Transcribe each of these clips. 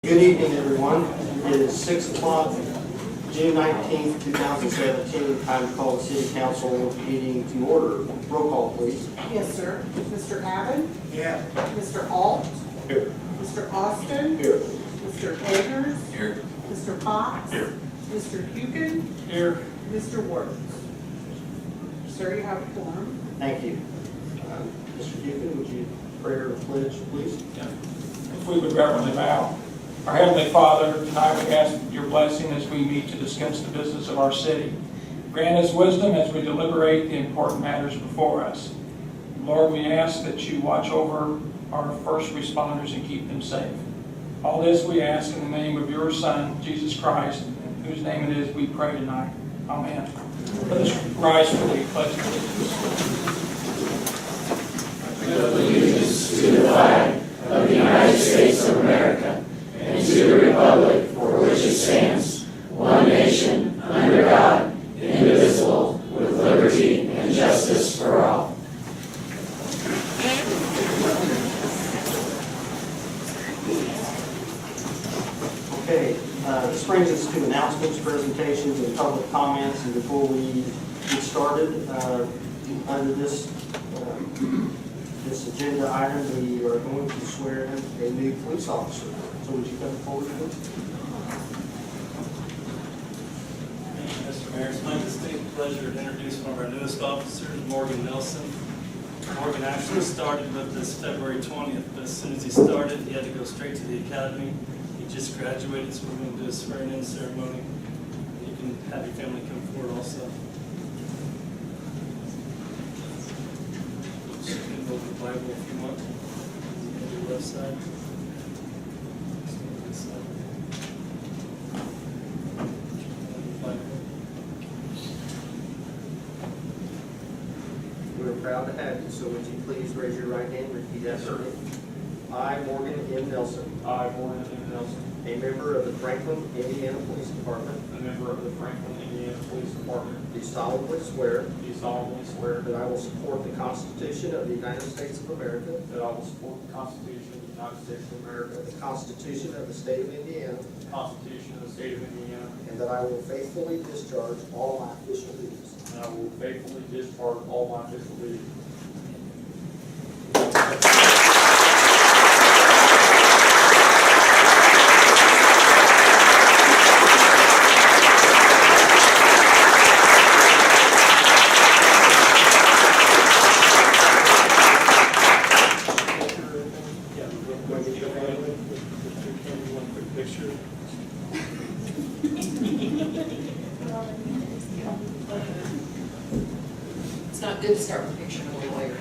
Good evening, everyone. It is 6 o'clock, June 19th, 2017. Time to call the City Council meeting to order. Roll call, please. Yes, sir. Mr. Abbott? Yeah. Mr. Alt? Here. Mr. Austin? Here. Mr. Eggers? Here. Mr. Fox? Here. Mr. Hukin? Here. Mr. Wertz? Sir, you have a quorum. Thank you. Mr. Dugan, would you pray or pledge, please? If we would reverently bow. Our Heavenly Father, tonight we ask your blessing as we meet to discuss the business of our city. Grant us wisdom as we deliberate the important matters before us. Lord, we ask that you watch over our first responders and keep them safe. All this we ask in the name of your Son, Jesus Christ, in whose name it is we pray tonight. Amen. Let us rise for the pledge of allegiance. To the flag of the United States of America and to the republic for which it stands, one nation, under God, indivisible, with liberty and justice for all. Okay, this brings us to announcements, presentations, and public comments. And before we get started, under this agenda item, we are going to swear in a new police officer. So would you come forward, please? Mr. Mayor, it's my distinct pleasure to introduce one of our newest officers, Morgan Nelson. Morgan actually started with this February 20th, but as soon as he started, he had to go straight to the academy. He just graduated, so we're going to do a swearing-in ceremony. You can have your family come forward also. Just going to go over the Bible if you want. On your left side. This side. Bible. We're proud to have you, so would you please raise your right hand and repeat after me? I, Morgan M. Nelson, I, Morgan M. Nelson, a member of the Franklin, Indiana Police Department, a member of the Franklin, Indiana Police Department, do solemnly swear do solemnly swear that I will support the Constitution of the United States of America, that I will support the Constitution of the United States of America, the Constitution of the State of Indiana, the Constitution of the State of Indiana, and that I will faithfully discharge all my official duties. and I will faithfully discharge all my official duties. Yeah, we're going to get you one quick picture. It's not good to start with a picture of a lawyer.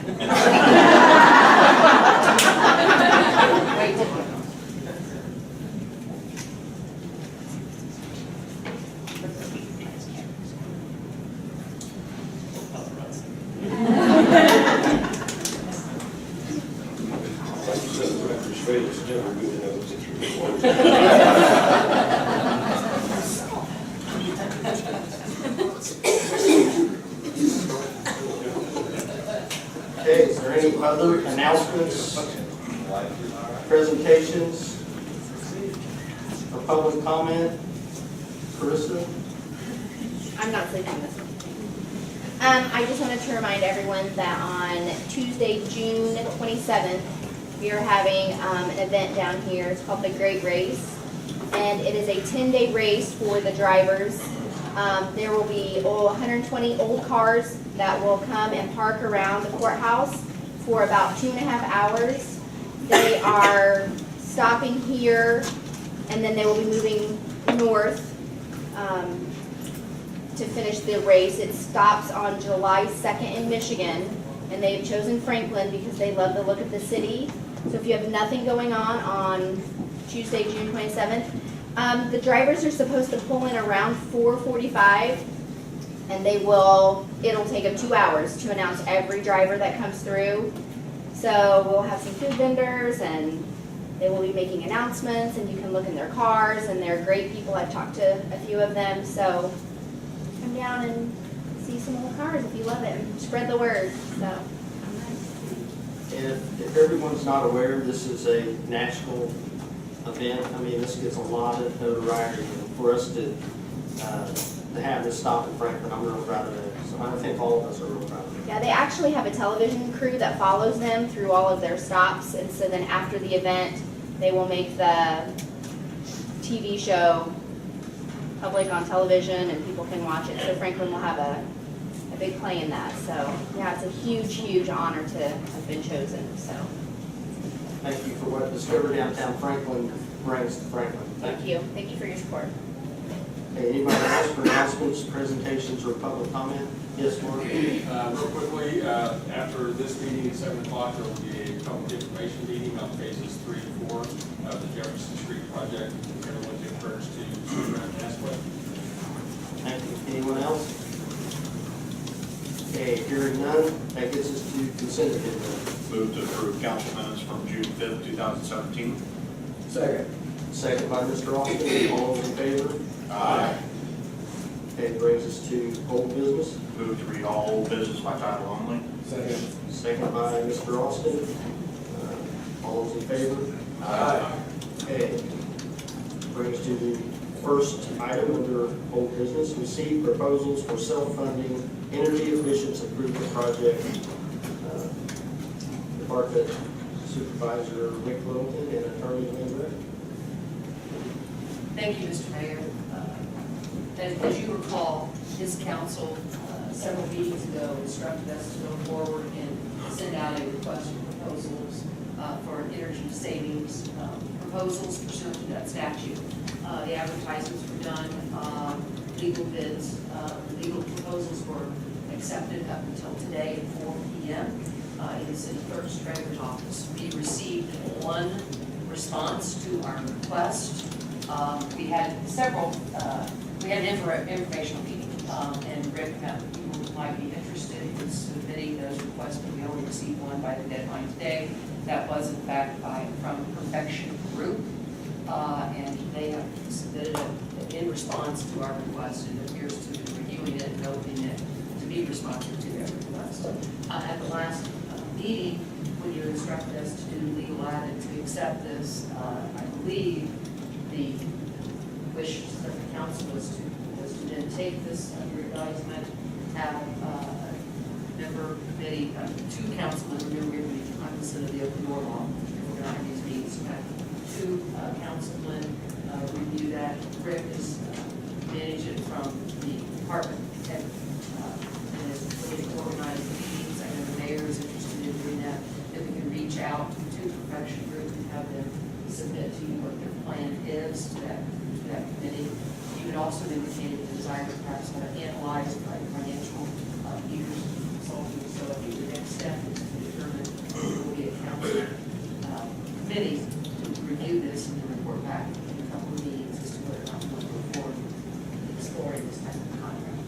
Wait till Okay, is there any other announcements, presentations, or public comment? Carissa? I'm not sleeping this one. I just wanted to remind everyone that on Tuesday, June 27th, we are having an event down here. It's called the Great Race, and it is a 10-day race for the drivers. There will be 120 old cars that will come and park around the courthouse for about 2.5 hours. They are stopping here, and then they will be moving north to finish the race. It stops on July 2nd in Michigan, and they've chosen Franklin because they love the look of the city. So if you have nothing going on Tuesday, June 27th, the drivers are supposed to pull in around 4:45, and it'll take them 2 hours to announce every driver that comes through. So we'll have some food vendors, and they will be making announcements, and you can look in their cars, and they're great people. I've talked to a few of them, so come down and see some old cars if you love it, and spread the word, so. And if everyone's not aware, this is a national event. I mean, this gets a lot of notoriety, and for us to have this stop in Franklin, I'm real proud of it. So I think all of us are real proud of it. Yeah, they actually have a television crew that follows them through all of their stops, and so then after the event, they will make the TV show public on television and people can watch it. So Franklin will have a big play in that. So yeah, it's a huge, huge honor to have been chosen, so Thank you for what Discover Downtown Franklin brings to Franklin. thank you. Thank you for your support. Okay, anybody else for announcements, presentations, or public comment? Yes, Mark? Real quickly, after this meeting at 7 o'clock, there will be a public information meeting on phases 3 and 4 of the Jefferson Street project. Everyone's encouraged to sit around and ask questions. Thank you. Anyone else? Okay, hearing none, that gets us to consent agenda. Move to approve council minutes from June 5th, 2017. Second. Second by Mr. Austin. All those in favor? Aye. Okay, brings us to old business. Move to read all old business by title only. Second. Second by Mr. Austin. All those in favor? Aye. Okay. Brings to the first item under old business, receive proposals for self-funding energy efficient improvement project. Department Supervisor Rick Littleton and Attorney Lynn Rick. Thank you, Mr. Mayor. As you recall, this council several meetings ago instructed us to go forward and send out a request for proposals for energy savings proposals pursuant to that statute. The advertisements were done, legal bids, legal proposals were accepted up until today at 4 p.m. In the city clerk's treasurer's office. We received one response to our request. We had several, we had an informational meeting, and Rick met with people who might be interested in submitting those requests, but we only received one by the deadline today. That was in fact from Perfection Group, and they have submitted in response to our request, and it appears to be reviewing it and opening it to be responsive to their request. At the last meeting, when you instructed us to do legal ad and to accept this, I believe the wish of the council was to then take this under advisement, have a member committee, two council members, I'm the of the open door law, we're going to have these meetings, have two councilmen review that. Rick is managing it from the department head, and is really organized meetings. I know the mayor is interested in doing that. Then we can reach out to Perfection Group and have them submit to you what their plan is to that committee. You had also indicated the desire to perhaps have it analyzed by financial leaders consulting. So I think the next step is to determine there will be a council committee to review this and to report back in a couple of meetings as to whether or not we want to go forward with exploring this type of contract.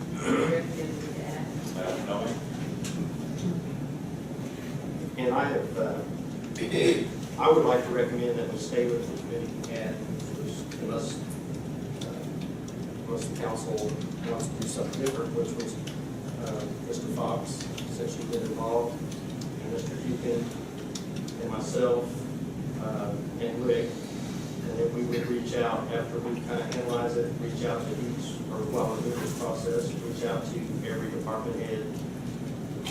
Rick, do you have anything to add? No. And I would like to recommend that we stay with the committee and unless the council wants to do something different, which was Mr. Fox, since you've been involved, and Mr. Dukin, and myself, and Rick, and then we would reach out after we kind of analyze it, reach out to each, or while we're doing this process, reach out to every department head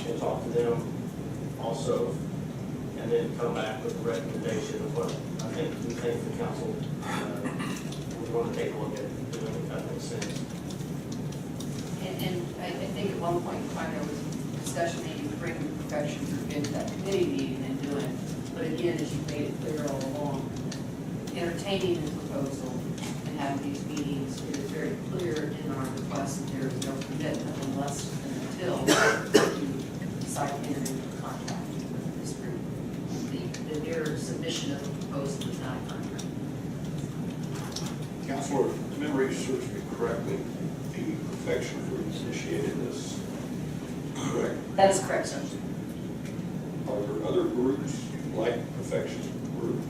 and talk to them also, and then come back with a recommendation of what I think we think the council would want to take a look at doing, if that makes sense. And I think at one point in time there was discussion maybe to bring the Perfection Group into that committee meeting and do it. But again, as you've made it clear all along, entertaining the proposal and having these meetings, it is very clear in our request that there is no commitment unless and until you decide to enter into a contract with this group. Their submission of the proposal is not a contract. Counselor, if memory serves me correctly, the Perfection Group initiated this, correct? That is correct, sir. Are there other groups like Perfection Group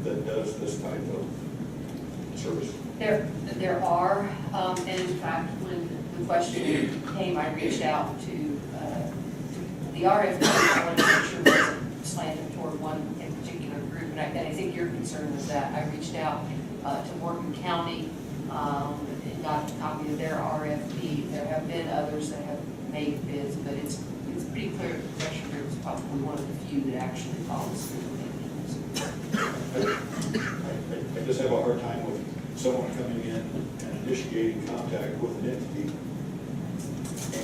that does this type of service? There are, and in fact, when the question came, I reached out to the RFP. I wanted to make sure it wasn't slanted toward one in particular group, and I think you're concern is that I reached out to Morgan County and got a copy of their RFP. There have been others that have made bids, but it's pretty clear that Protection Group is probably one of the few that actually follows through with I just have a hard time with someone coming in and initiating contact with an entity,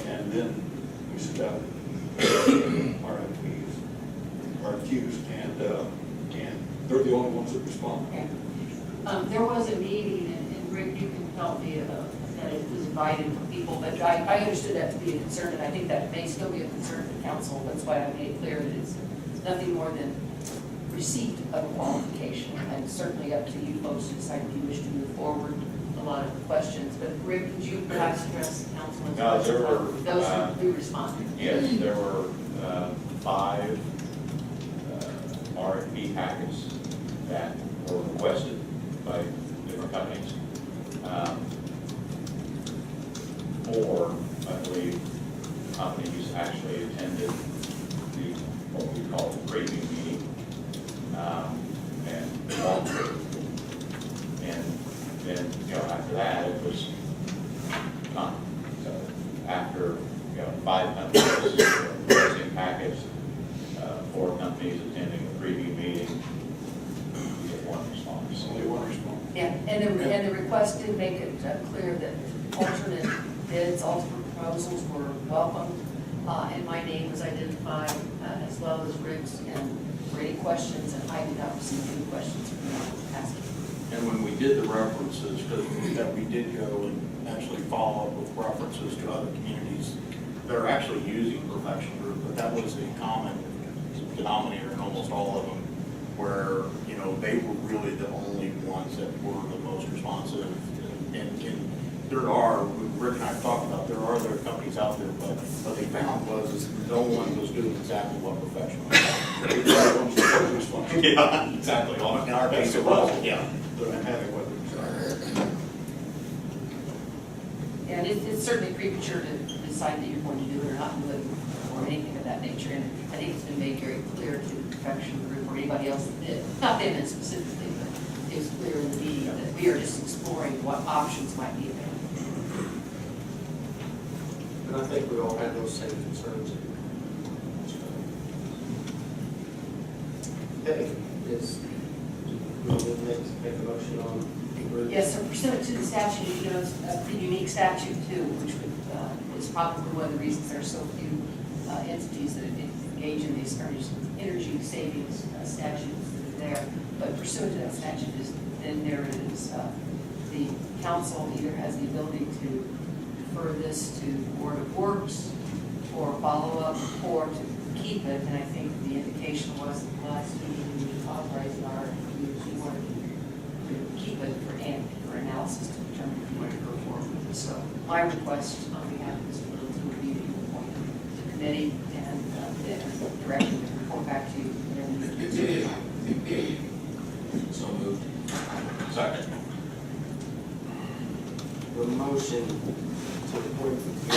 and then we send out RFQs, and they're the only ones that respond. There was a meeting, and Rick, you can help me, that it was invited for people, but I understood that to be a concern, and I think that may still be a concern for council. That's why I made it clear that it's nothing more than receipt of qualification, and certainly up to you folks to decide if you wish to move forward. A lot of questions, but Rick, could you perhaps address the councilman's No, there were, questions? Those who responded. Yes, there were 5 RFP packets that were requested by different companies. 4, I believe, companies actually attended what we call the briefing meeting, and walked through. And then, after that, it was done. So after, 5 companies requesting packets, 4 companies attending the preview meeting, we get 1 response. Only one response. Yeah, and the request did make it clear that alternate bids, alternate proposals were welcome, and my name was identified as well as Rick's, and for any questions, and I did not receive any questions from them asking. And when we did the references, because that we did go and actually follow up with references to other communities that are actually using Perfection Group, but that was a common denominator in almost all of them, where, they were really the only ones that were the most responsive. And there are, Rick and I have talked about, there are other companies out there, but what they found was no one was doing exactly what Perfection was. Yeah, exactly. In our case, it was, yeah. That I'm having with them. And it's certainly premature to decide that you're going to do it or not do it, or anything of that nature, and I think it's been made very clear to the Perfection Group or anybody else that did, not them specifically, but it was clear in the meeting that we are just exploring what options might be available. And I think we all have those same concerns. Okay, we'll make a motion on. Yes, so pursuant to the statute, it's a pretty unique statute too, which is probably one of the reasons there are so few entities that engage in these energy savings statutes that are there. But pursuant to that statute, then there is, the council either has the ability to defer this to Board of Works or follow up, or to keep it. And I think the indication was at the last meeting, we authorized our, we wanted to keep it for analysis to determine if you want to go forward with it. So my request on behalf of Mr. Littleton would be to appoint him to committee and direct him to report back to you. So moved. Second. The motion to appoint the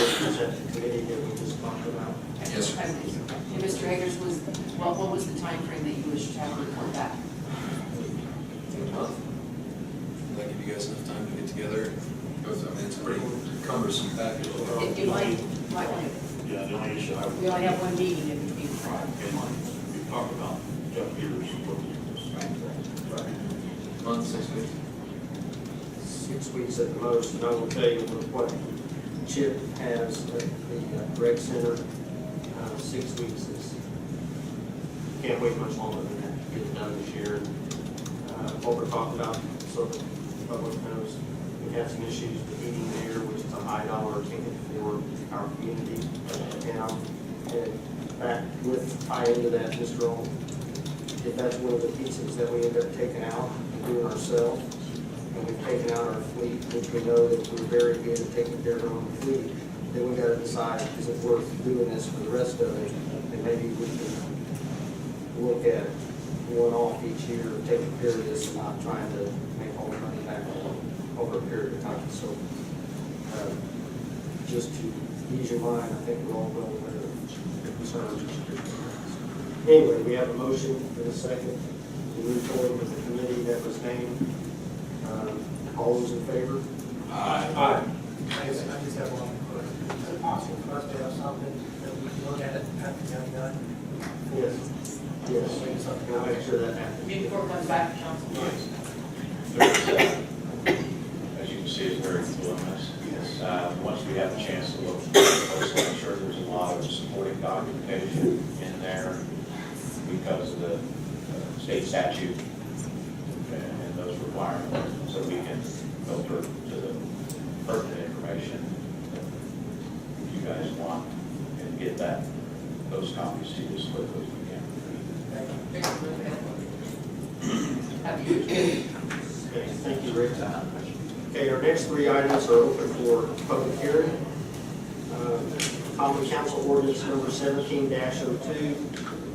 committee that we just talked about. Yes, sir. And Mr. Eggers, what was the time frame that you wish to have a report back? Will that give you guys enough time to get together and go through? I mean, it's a pretty cumbersome package. You might want to, Yeah, the only issue I would. we only have one meeting in between. We talked about Jeff Peters. Month, 6 weeks? 6 weeks at the most, and I will tell you what Chip has at the rec center, 6 weeks is, can't wait much longer than that to get it done this year. What we're talking about, so the public knows, we have some issues with heating there, which is a high dollar ticket for our community. And back with, tie into that, Mr. Old, if that's one of the pieces that we end up taking out and doing ourselves, and we've taken out our fleet, which we know that we're very good at taking care of our own fleet, then we gotta decide, is it worth doing this for the rest of it? And maybe we can look at one off each year, taking care of this, and not trying to make all the money back over a period of time. So, just to ease your mind, I think we're all well aware of the concerns. Anyway, we have a motion for the second. We move forward with the committee that was named. All those in favor? Aye. I just have one question. Is it possible for us to have something that we can look at it after the county done? Yes. Yes, we'll make sure that happens. Before it comes back to council. As you can see, it's very voluminous. Once we have a chance to look closely, I'm sure there's a lot of supporting documentation in there because of the state statute and those requirements, so we can filter to the pertinent information that you guys want and get those copies to you as quickly as we can. Have you? Okay, thank you, Rick. Okay, our next three items are open for public hearing. Common Council Ordinance number 17-02,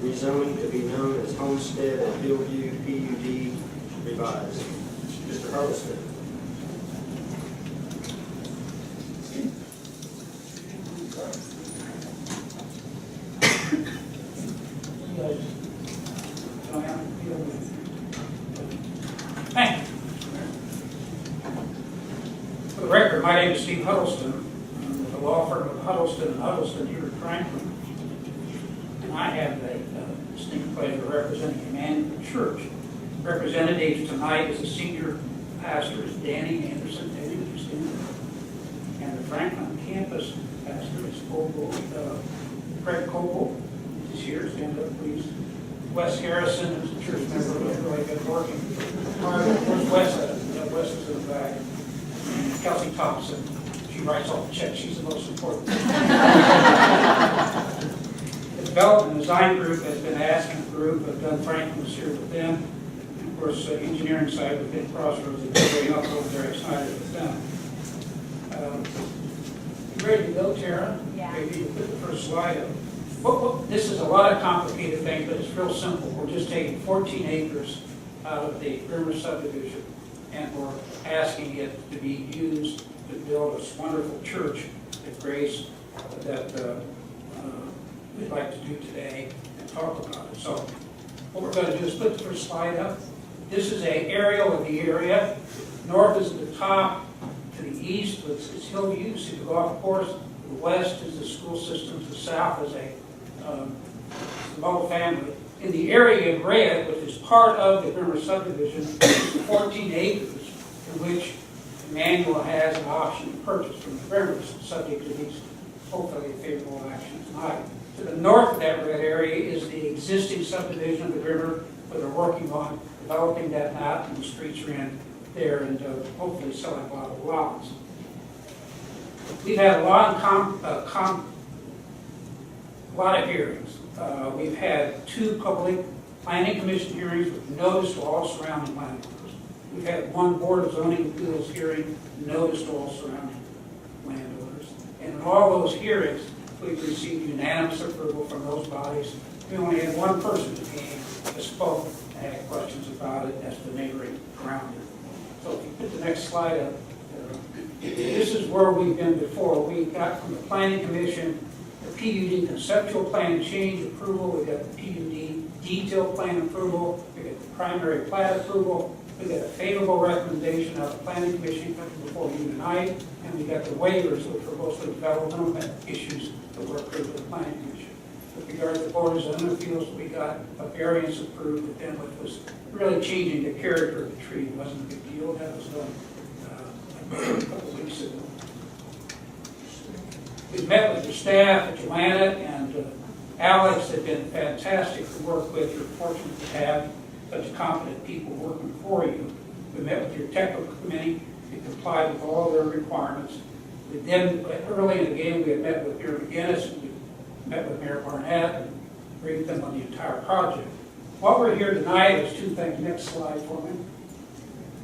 rezoning to be known as Homestead and Hillview PUD revised. Mr. Huddleston. Thank you. For the record, my name is Steve Huddleston. I'm with the law firm of Huddleston here in Franklin. And I have the distinct pleasure of representing Emmanuel Church. Representative tonight is the senior pastor is Danny Anderson, and the Franklin campus pastor is Craig Coble. He's here, stand up please. Wes Harrison is a church member who's really been working hard. Where's Wes at? Wes is in the back. And Kelsey Thompson, she writes all the checks, she's the most important. The development design group has been asking the group, I've done Franklin's here with them. And of course, the engineering side within Crossroads is very up over there, excited with them. You ready to go, Tara? Yeah. Maybe you put the first slide up. This is a lot of complicated things, but it's real simple. We're just taking 14 acres out of the River subdivision, and we're asking it to be used to build this wonderful church at Grace that we'd like to do today and talk about it. So what we're going to do is put the first slide up. This is an aerial of the area. North is at the top. To the east is Hillview, see the golf course. The west is the school system. To the south is a multi-family. In the area in red, which is part of the River subdivision, is 14 acres in which Emmanuel has an option to purchase from the Rivers, subject to these hopefully favorable actions tonight. To the north of that red area is the existing subdivision of the river, where they're working on developing that out, and the streets are in there, and hopefully selling a lot of lots. We've had a lot of hearings. We've had 2 public planning commission hearings with notice to all surrounding landowners. We've had 1 board of zoning appeals hearing, notice to all surrounding landowners. And in all those hearings, we've received unanimous approval from those bodies. We only had 1 person who came, that spoke, and had questions about it as the neighboring around it. So if you put the next slide up, this is where we've been before. We got from the Planning Commission the PUD conceptual plan change approval. We got the PUD detailed plan approval. We got the primary plat approval. We got a favorable recommendation of the Planning Commission coming before you tonight. And we got the waivers, which were mostly development issues that were approved with the Planning Commission. With regard to the Board of Zoning Appeals, we got a variance approved with them, which was really changing the character of the tree. It wasn't a big deal. That was done a couple of weeks ago. We've met with your staff at Joanna and Alex. They've been fantastic to work with. You're fortunate to have such competent people working for you. We met with your technical committee. We complied with all their requirements. We then, early in the game, we had met with Mayor McGinnis, and we met with Mayor Barnett and briefed them on the entire project. What we're here tonight is 2 things. Next slide for me.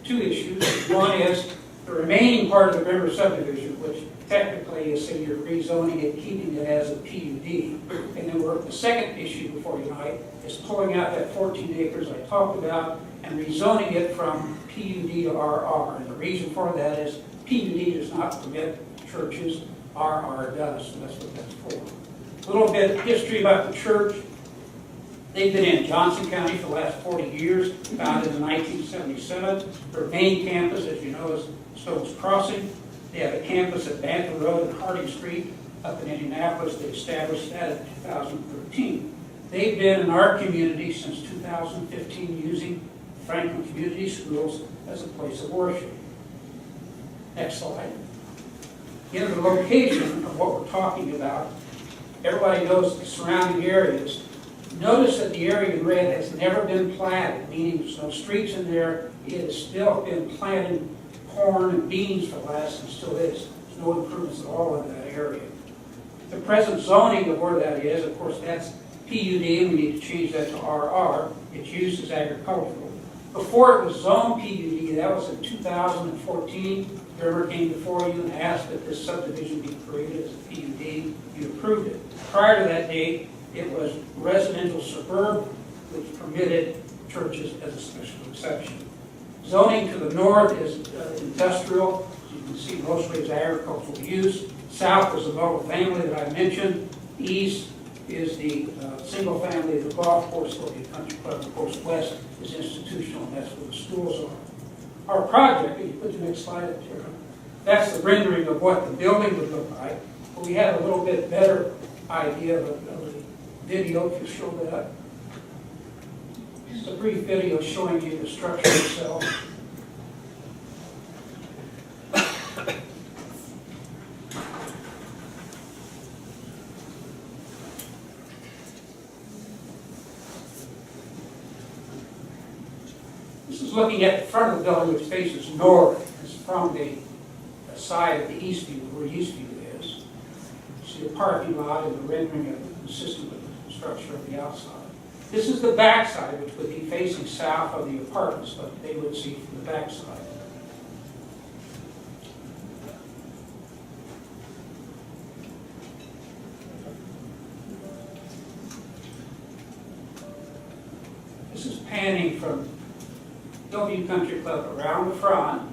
2 issues. One is the remaining part of the River subdivision, which technically is saying you're rezoning it, keeping it as a PUD. And then the second issue before you tonight is pulling out that 14 acres I talked about and rezoning it from PUD to RR. And the reason for that is PUD does not permit churches, RR does, so that's what that's for. A little bit of history about the church. They've been in Johnson County for the last 40 years, founded in 1977. Their main campus, as you know, is Stones Crossing. They have a campus at Bantam Road and Harding Street up in Indianapolis. They established that in 2013. They've been in our community since 2015 using Franklin Community Schools as a place of worship. Next slide. Again, the location of what we're talking about, everybody knows the surrounding areas. Notice that the area in red has never been platted, meaning there's no streets in there. It has still been planting corn and beans for the last, and still is. There's no improvements at all in that area. The present zoning of where that is, of course, that's PUD, and we need to change that to RR. It's used as agricultural. Before it was zoned PUD, that was in 2014. River came before you and asked that this subdivision be created as a PUD. You approved it. Prior to that date, it was residential suburb, which permitted churches as a special exception. Zoning to the north is industrial. As you can see, mostly is agricultural use. South is the multifamily that I mentioned. East is the single family, the golf course, or the country club. Of course, west is institutional, and that's where the schools are. Our project, can you put the next slide up here? That's the rendering of what the building would look like. But we had a little bit better idea of the video, if you show that. Just a brief video showing you the structure itself. This is looking at the front of the building, which faces north. It's from the side of the east view, where east view is. You see the parking lot and the rendering of it consistent with the structure of the outside. This is the back side, which would be facing south of the apartments, but they would see from the back side. This is panning from Hillview Country Club around the front,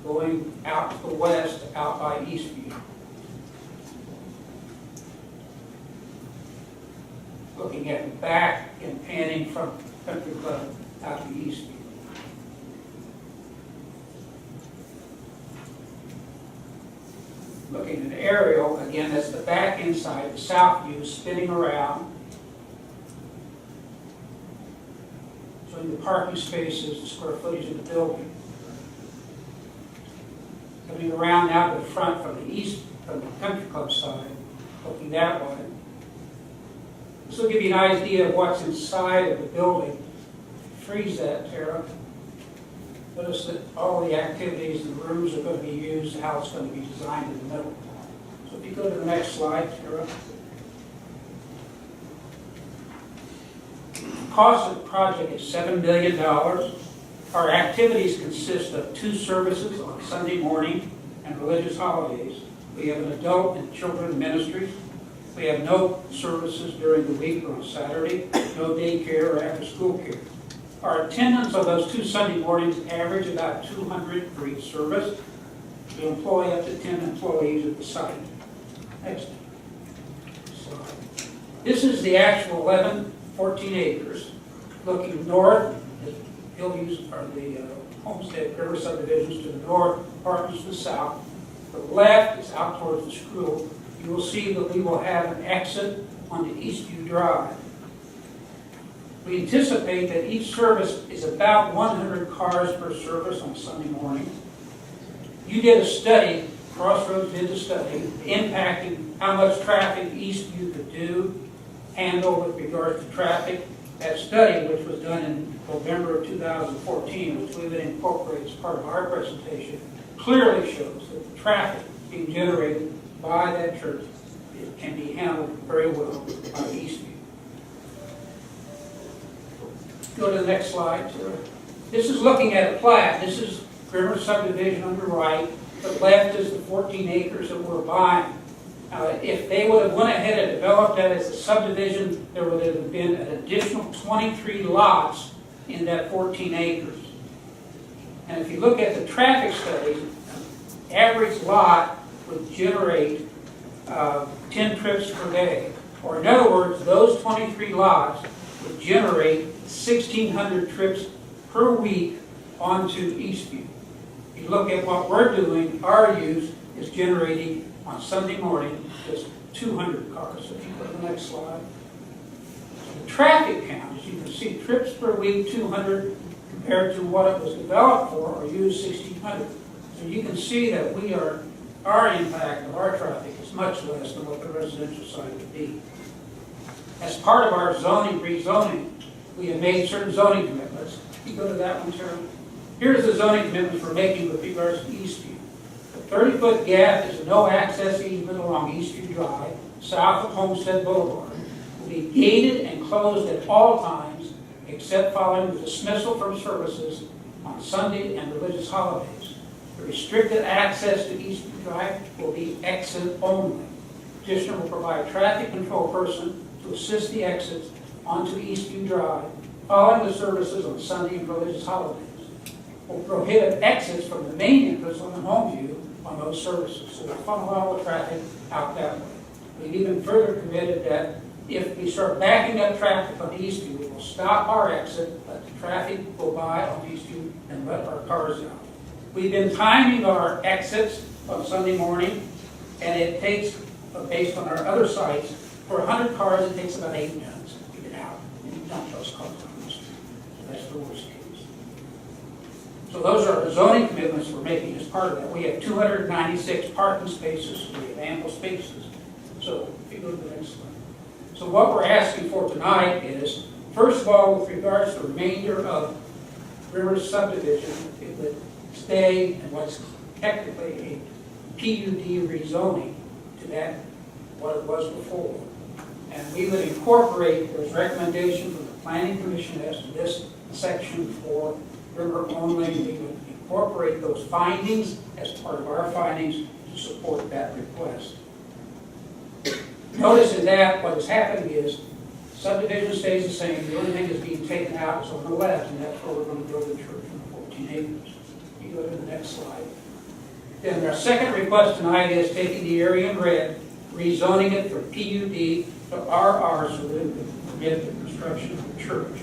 going out to the west, out by Eastview. Looking at the back and panning from Country Club out to Eastview. Looking at an aerial, again, that's the back inside, the south view spinning around. Showing the parking spaces, the square footage of the building. Coming around now to the front from the east, from the Country Club side, looking that way. This will give you an idea of what's inside of the building. Freeze that, Tara. Notice that all the activities and rooms are going to be used, how it's going to be designed in the middle. So if you go to the next slide, Tara. The cost of the project is $7 million. Our activities consist of 2 services on Sunday morning and religious holidays. We have an adult and children ministry. We have no services during the week or on Saturday, no daycare or after-school care. Our attendance on those 2 Sunday mornings average about 200 for each service. We employ up to 10 employees at the site. Next slide. This is the actual 14 acres. Looking north, the Hillviews are the Homestead River subdivisions to the north, apartments to the south. The left is out towards the school. You will see that we will have an exit on the Eastview Drive. We anticipate that each service is about 100 cars per service on Sunday morning. You did a study, Crossroads did a study, impacting how much traffic Eastview could handle with regards to traffic. That study, which was done in November of 2014, which we would incorporate as part of our presentation, clearly shows that the traffic being generated by that church it can be handled very well by Eastview. Go to the next slide, Tara. This is looking at a plat. This is River subdivision on the right. The left is the 14 acres that we're buying. If they would have went ahead and developed that as a subdivision, there would have been an additional 23 lots in that 14 acres. And if you look at the traffic studies, average lot would generate 10 trips per day. Or in other words, those 23 lots would generate 1,600 trips per week onto Eastview. If you look at what we're doing, our use is generating on Sunday morning just 200 cars. So if you go to the next slide. The traffic count, as you can see, trips per week, 200, compared to what it was developed for, or used 1,600. So you can see that our impact of our traffic is much less than what the residential side would be. As part of our zoning, rezoning, we have made certain zoning commitments. You go to that one, Sarah. Here's the zoning commitments we're making with regards to Eastview. The 30-foot gap is a no access easement along Eastview Drive, south of Homestead Boulevard. Will be gated and closed at all times, except following the dismissal from services on Sunday and religious holidays. The restricted access to Eastview Drive will be exit only. Petitioner will provide a traffic control person to assist the exits onto Eastview Drive following the services on Sunday and religious holidays. Will prohibit exits from the main entrance on the Homeview on those services, so we'll funnel all the traffic out that way. We've even further committed that if we start backing up traffic on Eastview, we will stop our exit, let the traffic go by on Eastview, and let our cars out. We've been timing our exits on Sunday morning, and it takes, based on our other sites, for 100 cars, it takes about 8 minutes to get out and you dump those cars on the street. So that's the worst case. So those are the zoning commitments we're making as part of that. We have 296 parking spaces. We have ample spaces. So if you go to the next slide. So what we're asking for tonight is, first of all, with regards to the remainder of Rivers subdivision, it would stay in what's technically a PUD rezoning to that, what it was before. And we would incorporate those recommendations from the Planning Commission as to this section for river only. We would incorporate those findings as part of our findings to support that request. Notice in that what is happening is subdivision stays the same. The only thing that's being taken out is on the left, and that's where we're going to build the church on 14 acres. You go to the next slide. Then our second request tonight is taking the area in red, rezoning it from PUD to RR so that it would permit the construction of the church.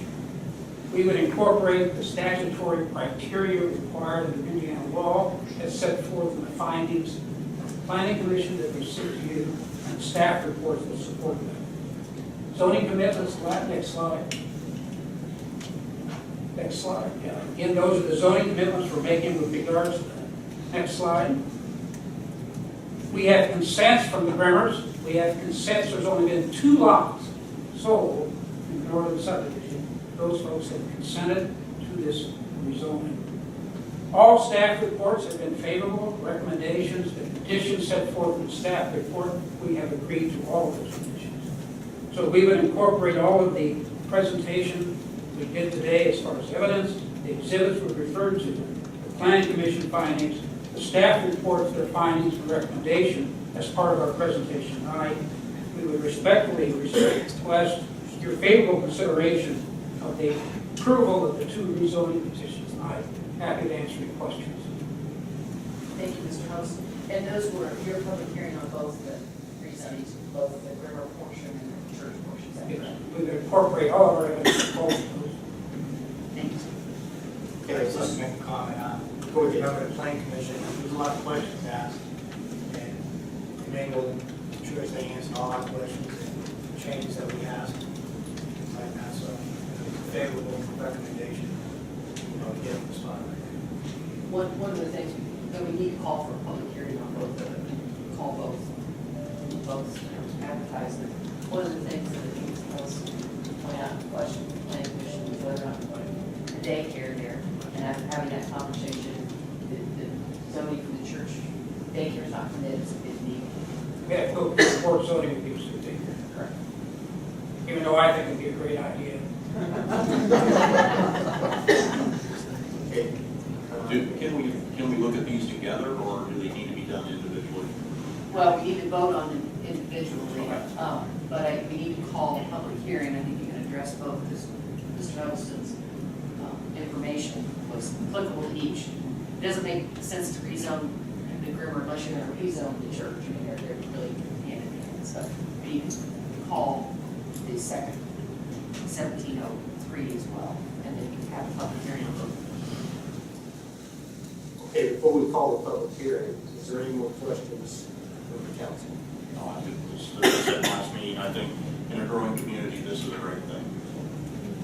We would incorporate the statutory criteria required in the Indiana law as set forth in the findings of the Planning Commission that we sent to you, and staff reports that support that. Zoning commitments, next slide. Next slide, yeah. Again, those are the zoning commitments we're making with regards to that. Next slide. We have consents from the Bremers. We have consents, there's only been 2 lots sold in the northern subdivision. Those folks have consented to this rezoning. All staff reports have been favorable. Recommendations, the conditions set forth in the staff report, we have agreed to all of those conditions. So we would incorporate all of the presentation we did today as far as evidence, the exhibits we referred to, the Planning Commission findings, the staff reports, their findings and recommendation as part of our presentation tonight. We would respectfully request your favorable consideration of the approval of the 2 rezoning petitions tonight. Happy to answer your questions. Thank you, Mr. Host. And those were your public hearing on both the rezonings, both the river portion and the church portion. Is that correct? We would incorporate all of our evidence in both of those. Thank you. Okay, let's just make a comment on, before we get over to the planning commission, there's a lot of questions asked. And the main will ensure they answer all our questions and changes that we asked. Things like that, so favorable recommendation, to get them the spot right there. One of the things that we need to call for a public hearing on both of them, call both advertisement. One of the things that I think is most point out in question for the planning commission is whether or not to put a daycare there, and after having that conversation, the zoning for the church daycare is not permitted, it's a big need. We have to go before zoning reviews to take care. Correct. Even though I think it'd be a great idea. Okay. Can we look at these together, or do they need to be done individually? Well, we need to vote on them individually, Okay. but we need to call a public hearing. I think you can address both, because Mr. Huddleston's information was applicable to each. It doesn't make sense to rezone the Grimmer unless you're going to rezone the church. I mean, they're really hand in hand. So we need to call the second 1703 as well, and then you can have a public hearing on both. Okay, before we call the public hearing, is there any more questions from the council? No, I think this, as I said last meeting, I think in a growing community, this is a great thing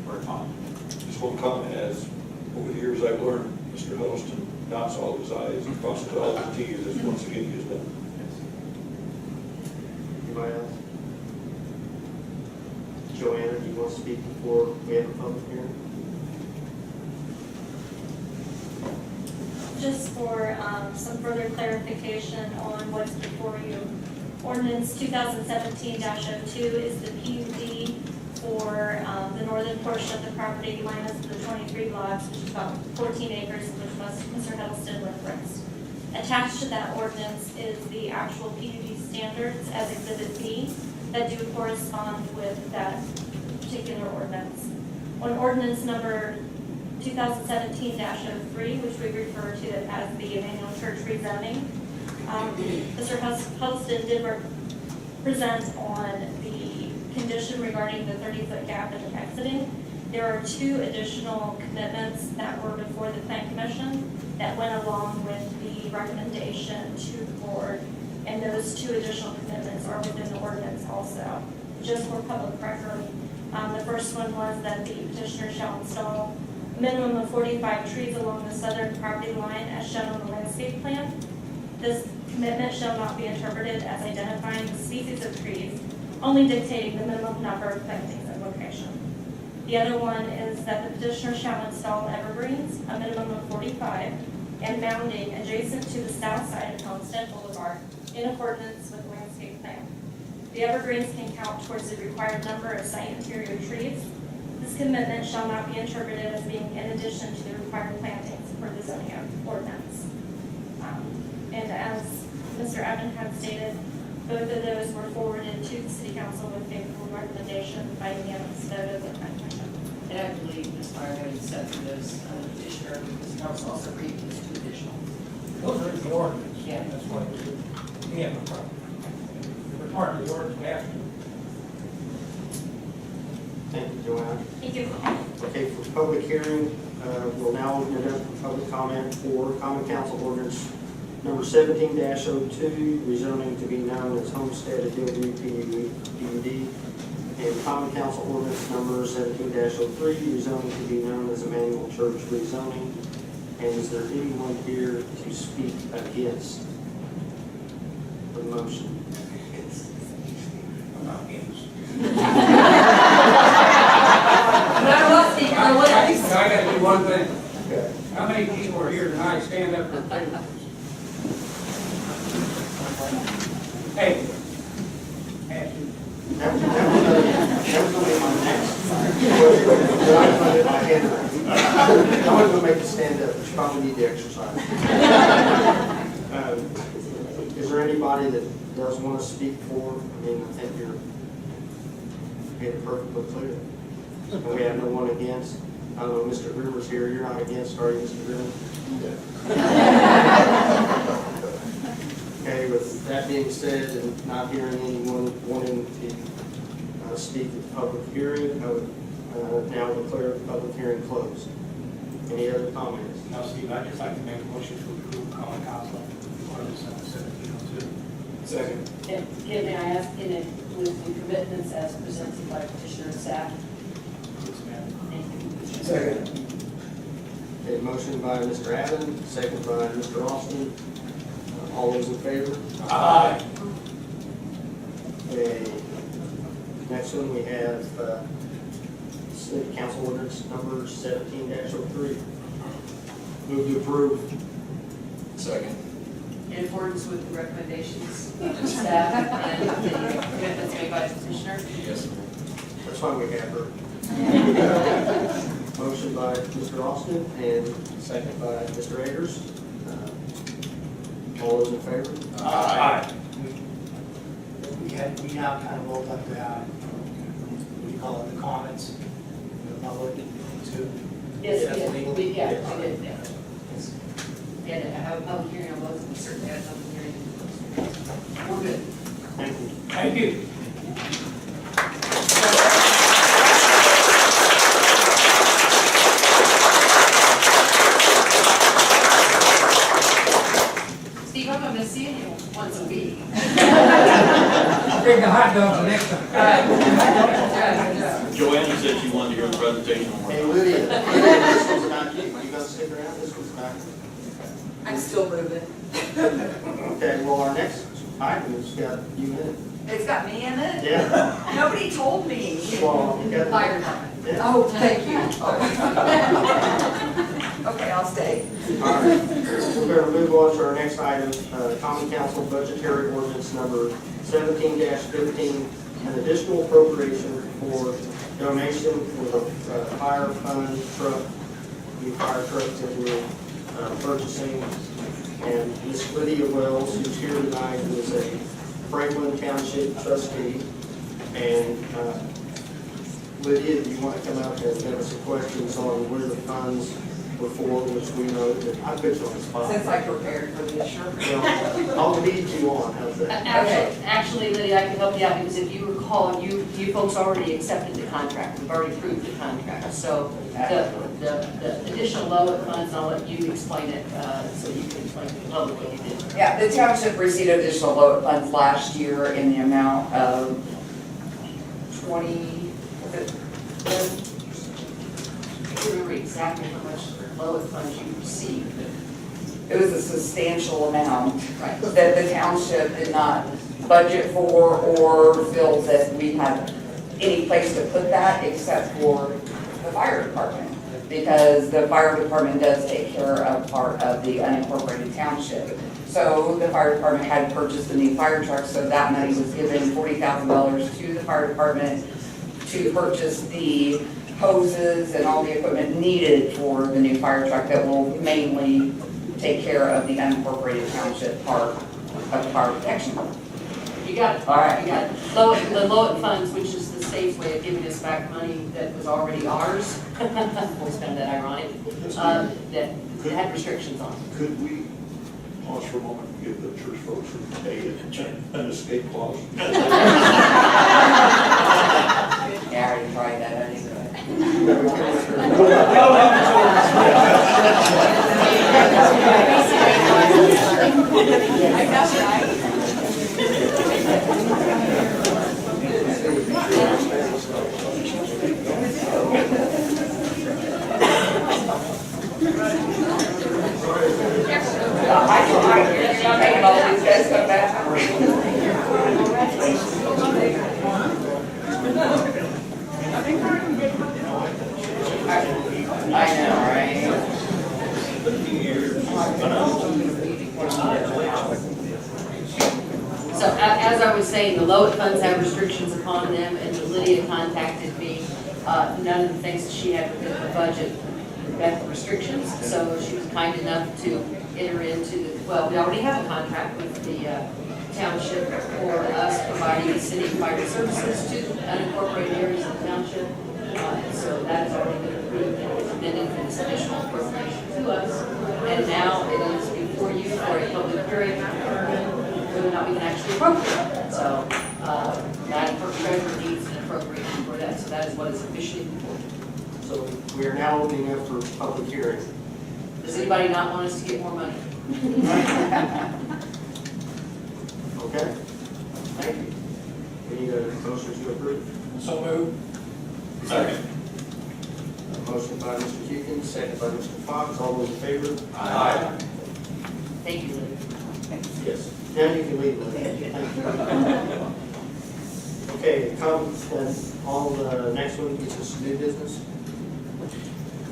for a economy. Just one comment, as over the years I've learned, Mr. Huddleston dots all his i's and crosses all his t's, as once again he has done. Anybody else? Joanna, do you want to speak before we have a public hearing? Just for some further clarification on what's before you. Ordinance 2017-02 is the PUD for the northern portion of the property minus the 23 lots, which is about 14 acres, which Mr. Huddleston referenced. Attached to that ordinance is the actual PUD standards as Exhibit B that do correspond with that particular ordinance. On ordinance number 2017-03, which we refer to as the Emmanuel Church rezoning, Mr. Huddleston did present on the condition regarding the 30-foot gap in exiting. There are 2 additional commitments that were before the Plan Commission that went along with the recommendation to the board, and those 2 additional commitments are within the ordinance also. Just for public record, the first one was that the petitioner shall install a minimum of 45 trees along the southern property line as shown on the landscape plan. This commitment shall not be interpreted as identifying the species of trees, only dictating the minimum number of plantings and location. The other one is that the petitioner shall install evergreens, a minimum of 45, and mounding adjacent to the south side of Homestead Boulevard in accordance with the landscape plan. The evergreens can count towards the required number of site interior trees. This commitment shall not be interpreted as being in addition to the required plantings for the zoning ordinance. And as Mr. Evans had stated, both of those were forwarded to the City Council with favorable recommendation by unanimous vote of the Plan Commission. And I believe Ms. Meyer had accepted those petitioner, because council also agreed to those 2 additional. Those are the ordinance. Yeah. That's what it is. Yeah, no problem. They're part of the ordinance we have to. Thank you, Joanna. Thank you. Okay, for public hearing, we'll now open it up for public comment for Common Council Ordinance number 17-02, rezoning to be known as Homestead Adobe PUD, and Common Council Ordinance number 17-03, rezoning to be known as Emmanuel Church rezoning. And is there anyone here to speak against the motion? I'm not against. I got to do one thing. Okay. How many people are here tonight stand up for favor? Hey. Ask you. That was going to be my next question, but I put it in my hand. I wasn't going to make you stand up, but you probably need to exercise. Is there anybody that does want to speak for? I mean, I think you're made it perfectly clear. And we have no one against. I don't know, Mr. Rivers here, you're not against, are you, Mr. Rivers? Okay, with that being said, and not hearing anyone wanting to speak at the public hearing, I would now declare the public hearing closed. Any other comments? No, Steve, I'd just like to make a motion to approve common council ordinance 1702. Second. And again, may I ask, in it with the commitments as presented by petitioner and staff? Yes, ma'am. Thank you. Second. Okay, motion by Mr. Allen, second by Mr. Austin. All those in favor? Aye. Okay. Next one, we have City Council Ordinance number 17-03. Move to approve. Second. In accordance with the recommendations of the staff and the commitments made by the petitioner? Yes. That's why we have her. Motion by Mr. Austin and second by Mr. Agers. All those in favor? Aye. We now kind of rolled up the, what do you call it, the comments, the public, too. Yes, That's yes, legal? we did, yeah. Yes. We had to have a public hearing on both, and certainly had a public hearing. We're good. Thank you. Thank you. hot dogs the next time. Joanna said she wanted to hear the presentation on Hey, work. Lydia, this one's not you. You gonna stick around? This one's not you. I'm still moving. Okay, well, our next item has got you in it. It's got me in it? Yeah. Nobody told me. Well, you got. Fire department. Yeah. Oh, thank you. Okay, I'll stay. All right, we're going to move on to our next item, Common Council Budgetary Ordinance Number 17-15, an additional appropriation for donation for the fire fund truck, new fire truck that we're purchasing. And Miss Lydia Wells, who's here tonight, who is a Franklin Township trustee. And Lydia, do you want to come up and give us some questions on where the funds were for, which we know that I put you on the spot. Since I prepared for this, sure. Well, I'll lead you on, how's that? Actually, Lydia, I can help you out, because if you recall, you folks already accepted the contract, we've already approved the contract. So the additional LOA funds, I'll let you explain it, so you can explain to the public what you did. Yeah, the township received additional LOA funds last year in the amount of 20, was it? I can't remember exactly how much LOA funds you received, but It was a substantial amount right. that the township did not budget for or feel that we had any place to put that except for the fire department. Because the fire department does take care of part of the unincorporated township. So the fire department had purchased a new fire truck, so that money was given $40,000 to the fire department to purchase the hoses and all the equipment needed for the new fire truck that will mainly take care of the unincorporated township part of the fire protection. You got it. All right. You got it. The LOA funds, which is the state's way of giving us back money that was already ours, we'll spend that ironic, that had restrictions on it. Could we pause for a moment and give the church folks an escape clause? Yeah, I already tried that anyway. I all these guys come back. I know, right? So as I was saying, the LOA funds have restrictions upon them, and Lydia contacted me. None of the things that she had within her budget met the restrictions, so she was kind enough to enter into the, well, we already have a contract with the township for us providing city fire services to unincorporated areas of the township. So that has already been approved and recommended for this additional appropriation to us. And now it is before you for a public hearing, whether or not we can actually appropriate it. So Madam Clerk Treasurer needs an appropriation for that, so that is what is officially before you. So we are now opening up for public hearing. Does anybody not want us to get more money? Okay, thank you. We need a motion to approve. So moved. Second. A motion by Mr. Hewkins, second by Mr. Fox. All those in favor? Aye. Thank you, Lydia. Yes. Now you can leave. Lydia. Thank you. Okay, all the next one is just new business.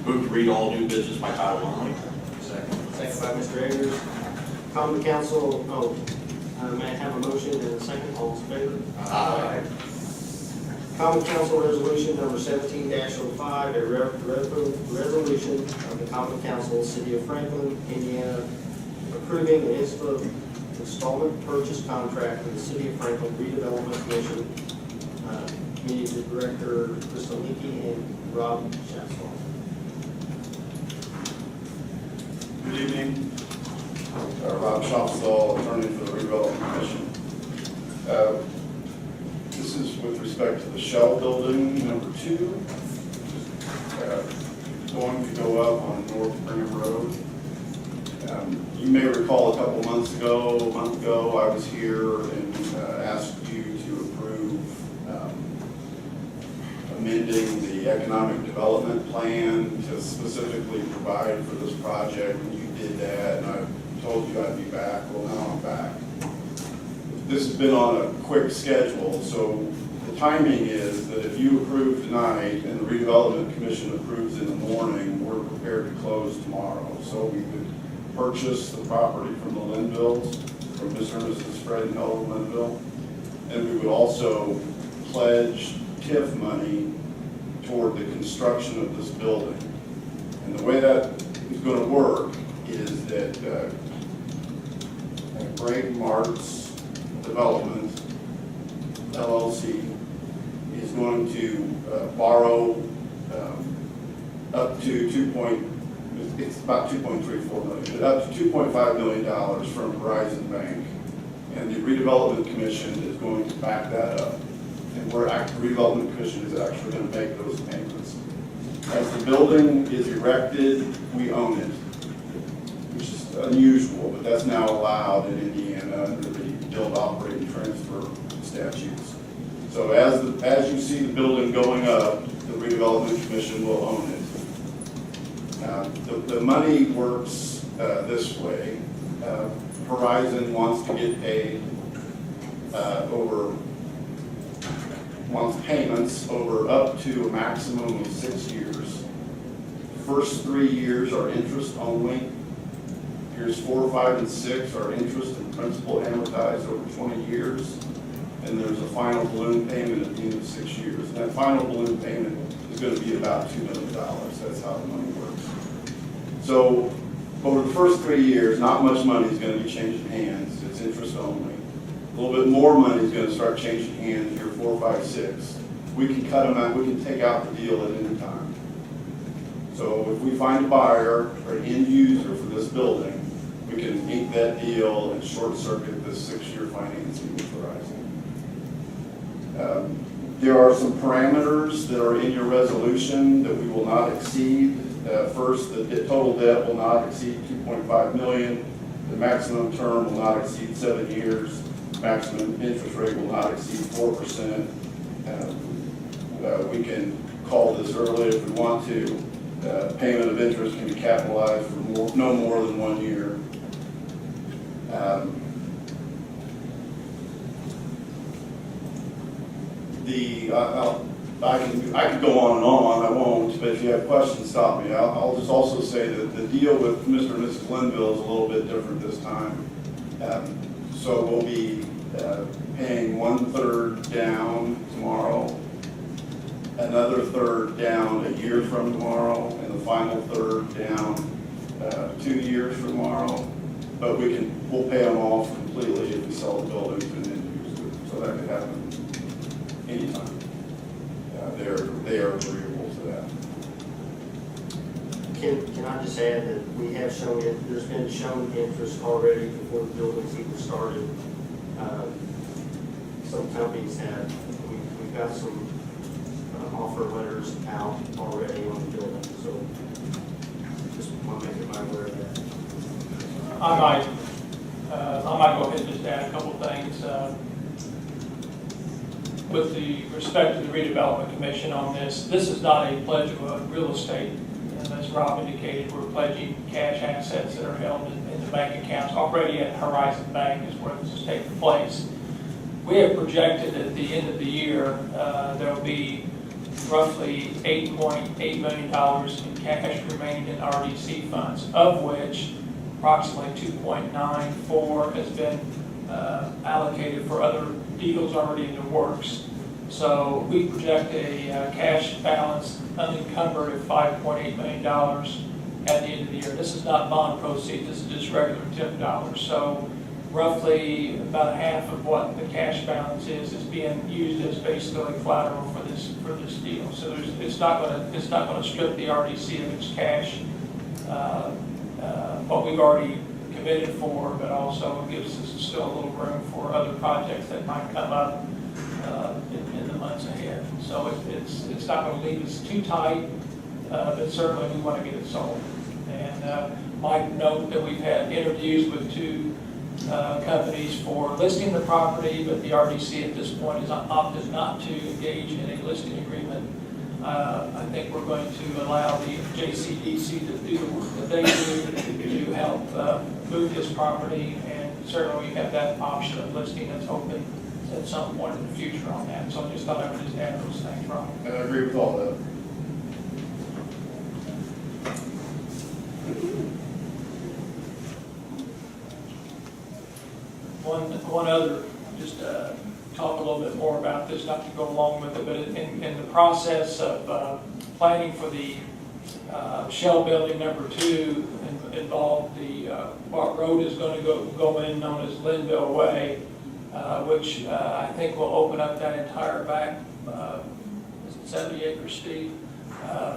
Move to read all new business by title only. Second by Mr. Ayers. Common Council, may I have a motion and a second? All those in favor? Aye. Common Council Resolution Number 17-05, a resolution of the Common Council, City of Franklin, Indiana, approving an installment purchase contract with the City of Franklin Redevelopment Commission, Community Director Crystal Leakey and Rob Shaswell. Good evening. Rob Shopstall, attorney for the Redevelopment Commission. This is with respect to the Shell Building number 2, going to go up on North Brigham Road. You may recall a month ago, I was here and asked you to approve amending the economic development plan to specifically provide for this project. And you did that, and I told you I'd be back. Well, now I'm back. This has been on a quick schedule, so the timing is that if you approve tonight and the redevelopment commission approves in the morning, we're prepared to close tomorrow. So we could purchase the property from the Linvilles, from Mr. and Mrs. Fred and Helen Linville, and we would also pledge TIF money toward the construction of this building. And the way that is going to work is that Greg Martz Development LLC is going to borrow up to it's about $2.34 million, up to $2.5 million from Horizon Bank. And the redevelopment commission is going to back that up. And the redevelopment commission is actually going to make those payments. As the building is erected, we own it, which is unusual, but that's now allowed in Indiana under the build, operate, and transfer statutes. So as you see the building going up, the redevelopment commission will own it. The money works this way. Horizon wants to get paid wants payments over up to a maximum of 6 years. First 3 years are interest only. Years 4, 5, and 6 are interest and principal amortized over 20 years. And there's a final balloon payment at the end of 6 years. And that final balloon payment is going to be about $2 million. That's how the money works. So over the first 3 years, not much money is going to be changing hands. It's interest only. A little bit more money is going to start changing hands here, 4, 5, 6. We can cut them out. We can take out the deal at any time. So if we find a buyer or an end user for this building, we can ink that deal and short circuit this 6-year financing with Verizon. There are some parameters that are in your resolution that we will not exceed. First, the total debt will not exceed $2.5 million. The maximum term will not exceed 7 years. Maximum interest rate will not exceed 4%. We can call this early if we want to. Payment of interest can be capitalized for no more than 1 year. I could go on and on, I won't, but if you have questions, stop me. I'll just also say that the deal with Mr. and Mrs. Linville is a little bit different this time. So we'll be paying 1/3 down tomorrow, another third down a year from tomorrow, and the final third down 2 years from tomorrow. But we'll pay them off completely if we sell the building to an end user. So that could happen anytime. They are agreeable to that. Can I just add that we have shown it, there's been shown interest already before the building's even started. Some companies have, we've got some offer letters out already on the building, so just want to make everybody aware of that. I might go ahead and just add a couple things. With the respect to the redevelopment commission on this is not a pledge of real estate. And as Rob indicated, we're pledging cash assets that are held in the bank accounts already at Horizon Bank is where this is taking place. We have projected at the end of the year, there will be roughly $8.8 million in cash remaining in RDC funds, of which approximately 2.94 has been allocated for other deals already in the works. So we project a cash balance unencumbered of $5.8 million at the end of the year. This is not bond proceeds, this is just regular TIF dollars. So roughly about half of what the cash balance is being used as basically collateral for this deal. So it's not going to strip the RDC of its cash, what we've already committed for, but also gives us still a little room for other projects that might come up in the months ahead. So it's not going to leave us too tight, but certainly we want to get it sold. And might note that we've had interviews with 2 companies for listing the property, but the RDC at this point has opted not to engage in a listing agreement I think we're going to allow the JCDC to do the work that they do to help move this property, and certainly we have that option of listing as open at some point in the future on that. So I just thought I would just add those things, Ron. And I agree with all that. One other, just talk a little bit more about this, not to go along with it, but in the process of planning for the Shell Building number 2 involved the, what road is going to go in, known as Linville Way, which I think will open up that entire back 70 acres, Steve,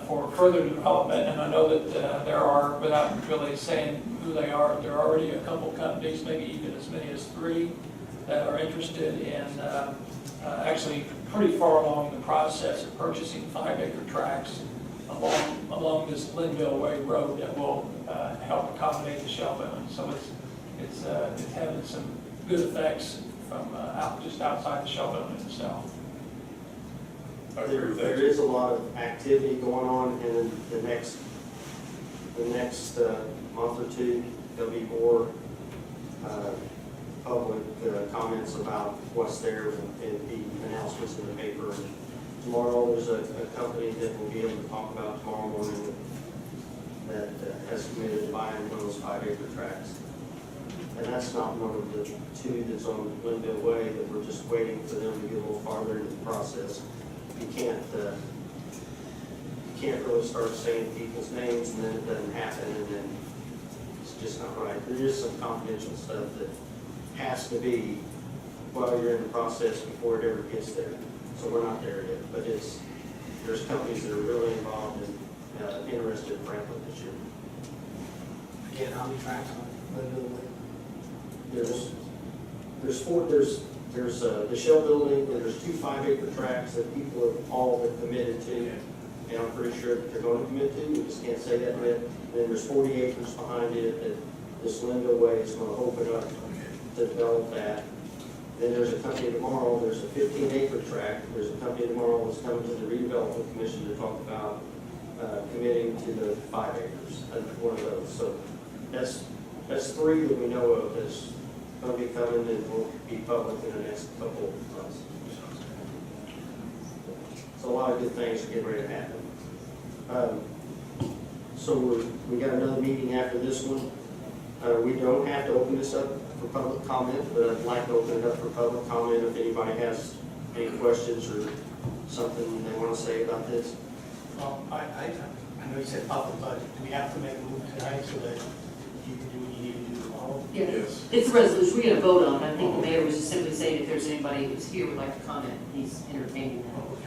for further development. And I know that there are, without really saying who they are, there are already a couple companies, maybe even as many as 3, that are interested in actually pretty far along the process of purchasing 5-acre tracts along this Linville Way road that will help accommodate the Shell Building. So it's having some good effects from just outside the Shell Building itself. There is a lot of activity going on, and in the next month or two, there'll be more public comments about what's there and the announcements in the paper. And tomorrow, there's a company that we'll be able to talk about tomorrow morning that has committed to buying one of those 5-acre tracts. And that's not one of the 2 that's on Linville Way, that we're just waiting for them to get a little farther into the process. You can't really start saying people's names and then it doesn't happen, and then it's just not right. There is some confidential stuff that has to be while you're in the process before it ever gets there. So we're not there yet, but there's companies that are really involved and interested in Franklin this year. Again, how many tracks on Linville Way? There's 4. There's the Shell Building, and there's 2 5-acre tracts that people have all committed to, and I'm pretty sure that they're going to commit to. We just can't say that yet. And then there's 40 acres behind it that this Linville Way is going to open up to develop that. Then there's a company tomorrow. There's a 15-acre tract. There's a company tomorrow that's coming to the redevelopment commission to talk about committing to the 5 acres. One of those. So that's 3 that we know of that's going to be coming and will be public in the next couple of months. So a lot of good things are getting ready to happen. So we got another meeting after this one. We don't have to open this up for public comment, but I'd like to open it up for public comment if anybody has any questions or something they want to say about this. Well, I know you said public, but do we have to make a move tonight so that you can do what you need to do tomorrow? Yeah, Yes. it's a resolution, we're gonna vote on it. I think the mayor was just simply saying if there's anybody who's here would like to comment, he's entertaining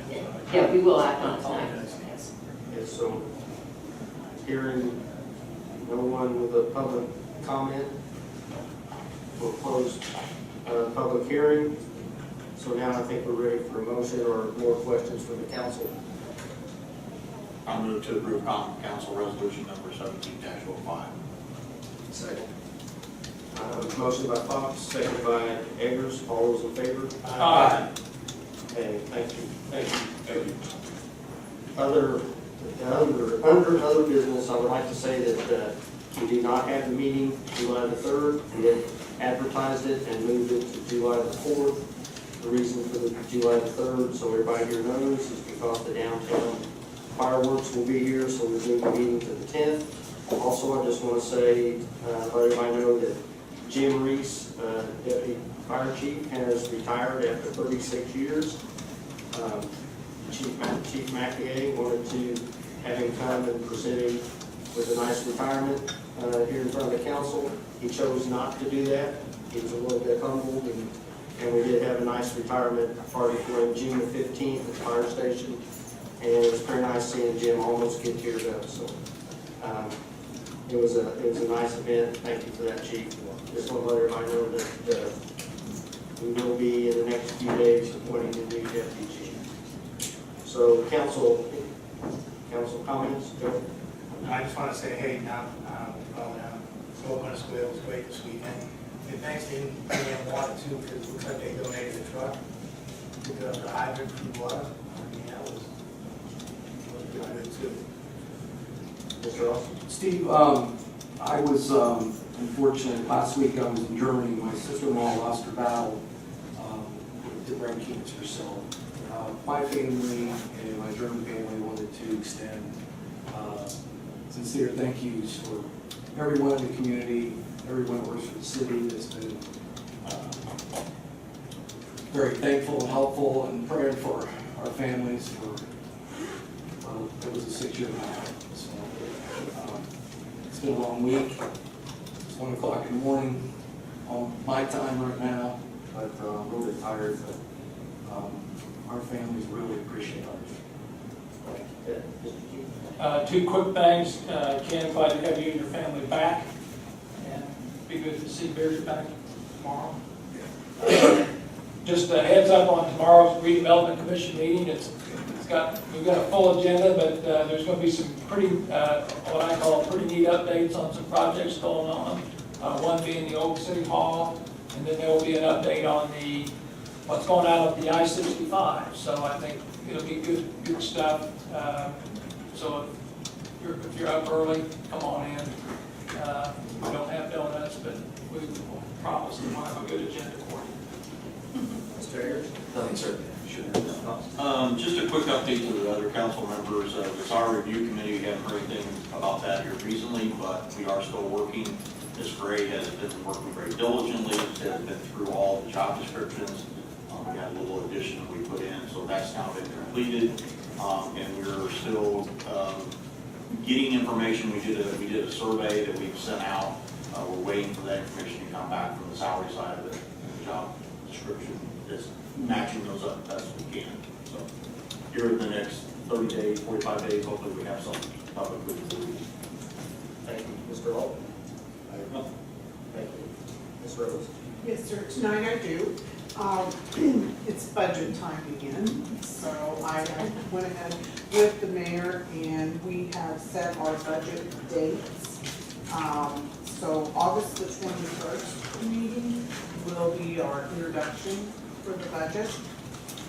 that. Yeah, we will act on it tonight. Yes. Okay, so hearing no one with a public comment, we'll close public hearing. So now I think we're ready for a motion or more questions from the council. I move to approve council resolution number 17-05. Second. Motion by Fox, second by Eggers. All those in favor? Aye. Okay, thank you. Thank you. Under other business, I would like to say that we did not have the meeting July the 3rd. We had advertised it and moved it to July the 4th. The reason for the July the 3rd, so everybody here knows, is because the downtown fireworks will be here, so we're moving the meeting to the 10th. Also, I just want to say, let everybody know that Jim Reese, Deputy Fire Chief, has retired after 36 years. Chief McAgee wanted to have him come and present him with a nice retirement here in front of the council. He chose not to do that. He was a little bit humbled, and we did have a nice retirement party for him June the 15th at the fire station. And it was pretty nice seeing Jim almost get teared up. So it was a nice event. Thank you for that, Chief. Just want to let everybody know that we will be in the next few days appointing a new deputy chief. So council comments, Joe? I just want to say, hey, now, Smoke on the Square was great this weekend. And thanks to Indiana Water too, because it looks like they donated a truck to the hydrant for the water. I mean, that was I do too. Mr. Ross? Steve, I was unfortunate, last week I was in Germany, my sister-in-law lost her battle with brain cancer, so my family and my German family wanted to extend sincere thank yous for everyone in the community, everyone that works for the city that's been very thankful and helpful and praying for our families for, well, it was a 6-year battle, so it's been a long week. It's 1 o'clock in the morning on my time right now, but I'm a little bit tired, but our families really appreciate ours. Yeah, Mr. Keith? 2 quick things. Ken, glad to have you and your family back. And be good to see Barry back tomorrow. Just a heads up on tomorrow's redevelopment commission meeting. We've got a full agenda, but there's going to be some pretty, what I call pretty neat updates on some projects going on. One being the old city hall, and then there will be an update on what's going on at the I-65. So I think it'll be good stuff. So if you're up early, come on in. We don't have donuts, but we will promise to have a good agenda for you. Mr. Ayers? Nothing, sir. Just a quick update to the other council members. The SAR review committee, we haven't heard anything about that here recently, but we are still working. Ms. Gray has been working very diligently, has been through all the job descriptions. We got a little addition that we put in, so that's now been completed. And we're still getting information. We did a survey that we've sent out. We're waiting for that information to come back from the salary side of it, and the job description, just matching those up best we can. So here in the next 30 days, 45 days, hopefully we have something publicly released. Thank you. Mr. Holt? Thank you. Ms. Rose? Yes, sir, tonight I do. It's budget time again, so I went ahead with the mayor and we have set our budget dates. So August the 21st meeting will be our introduction for the budget.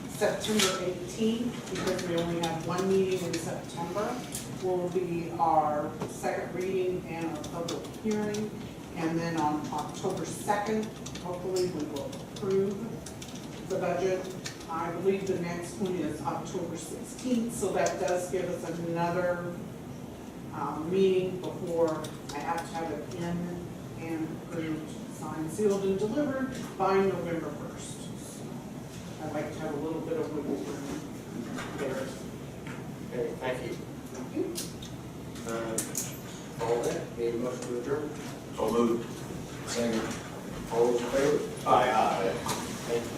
September 18th, because we only have one meeting in September, will be our second reading and our public hearing. And then on October 2nd, hopefully we will approve the budget. I believe the next one is October 16th, so that does give us another meeting before I have to have it in and approved, signed, sealed, and delivered by November 1st. I'd like to have a little bit of wiggle room there. Okay, thank you. Thank you. All that, need a motion to adjourn? So moved. Second. All those in favor? Aye. Thank you.